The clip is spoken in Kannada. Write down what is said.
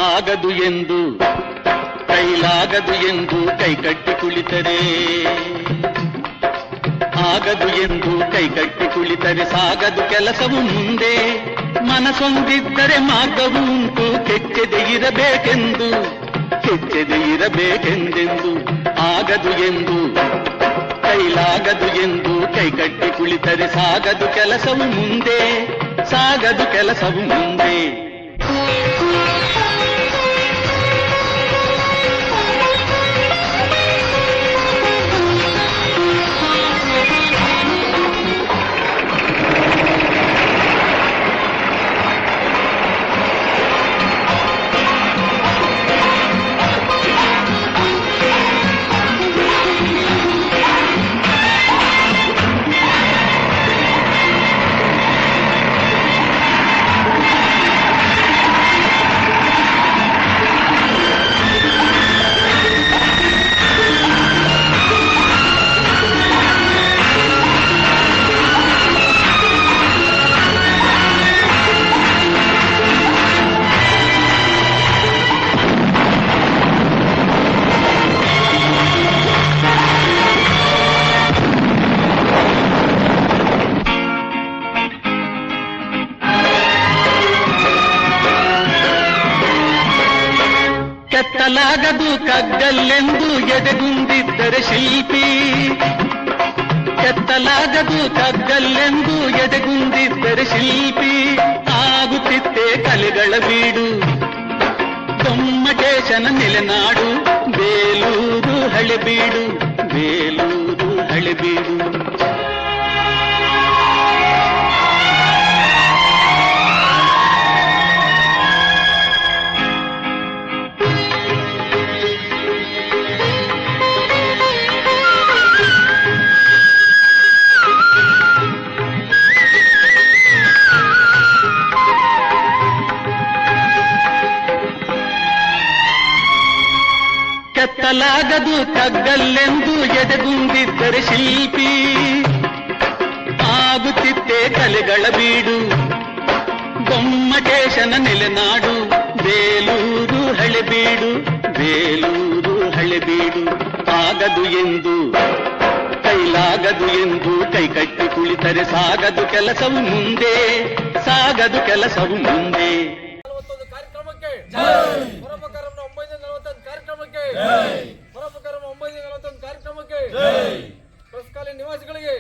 ಆಗದು ಎಂದು ಕೈಲಾಗದು ಎಂದು ಕೈಕಟ್ಟಿ ಕುಳಿತರೆ, ಆಗದು ಎಂದು ಕೈಕಟ್ಟಿ ಕುಳಿತರೆ ಸಾಗದು ಕೆಲಸವು ಮುಂದೆ. ಮನಸೊಂದಿದ್ದರೆ ಮಾರ್ಗವು ಉಂಟು, ಕೆಚ್ಚದೆ ಇರಬೇಕೆಂದು, ಕೆಚ್ಚದೆ ಇರಬೇಕೆಂದೆಂದು. ಆಗದು ಎಂದು ಕೈಲಾಗದು ಎಂದು ಕೈಕಟ್ಟಿ ಕುಳಿತರೆ ಸಾಗದು ಕೆಲಸವು ಮುಂದೆ, ಸಾಗದು ಕೆಲಸವು ಮುಂದೆ. ಕೆತ್ತಲಾಗದು ಕಗ್ಗಲ್ಲೆಂದು ಎದೆಗುಂದಿದ್ದರೆ ಶಿಲ್ಪಿ, ಕೆತ್ತಲಾಗದು ಕಗ್ಗಲ್ಲೆಂದು ಎದೆಗುಂದಿದ್ದರೆ ಶಿಲ್ಪಿ. ಆಗುತ್ತಿತ್ತೆ ಕಲೆಗಳ ಬೀಡು, ಗೊಮ್ಮಟೇಶನ ನೆಲೆನಾಡು, ಬೇಲೂರು ಹಳೆಬೀಡು, ಬೇಲೂರು ಹಳೆಬೀಡು. ಕೆತ್ತಲಾಗದು ಕಗ್ಗಲ್ಲೆಂದು ಎದೆಗುಂದಿದ್ದರೆ ಶಿಲ್ಪಿ. ಆಗುತ್ತಿತ್ತೆ ಕಲೆಗಳ ಬೀಡು, ಗೊಮ್ಮಟೇಶನ ನೆಲೆನಾಡು, ಬೇಲೂರು ಹಳೆಬೀಡು, ಬೇಲೂರು ಹಳೆಬೀಡು. ಆಗದು ಎಂದು ಕೈಲಾಗದು ಎಂದು ಕೈಕಟ್ಟಿ ಕುಳಿತರೆ ಸಾಗದು ಕೆಲಸವು ಮುಂದೆ, ಸಾಗದು ಕೆಲಸವು ಮುಂದೆ. ಕಾರ್ಯಕ್ರಮಕ್ಕೆ ಪರೋಪಕಾರವನ್ನು 941 ಕಾರ್ಯಕ್ರಮಕ್ಕೆ ಪರೋಪಕಾರವನ್ನು 941 ಕಾರ್ಯಕ್ರಮಕ್ಕೆ ಪ್ರೆಸ್ ಕಾಲೇಜು ನಿವಾಸಿಗಳಿಗೆ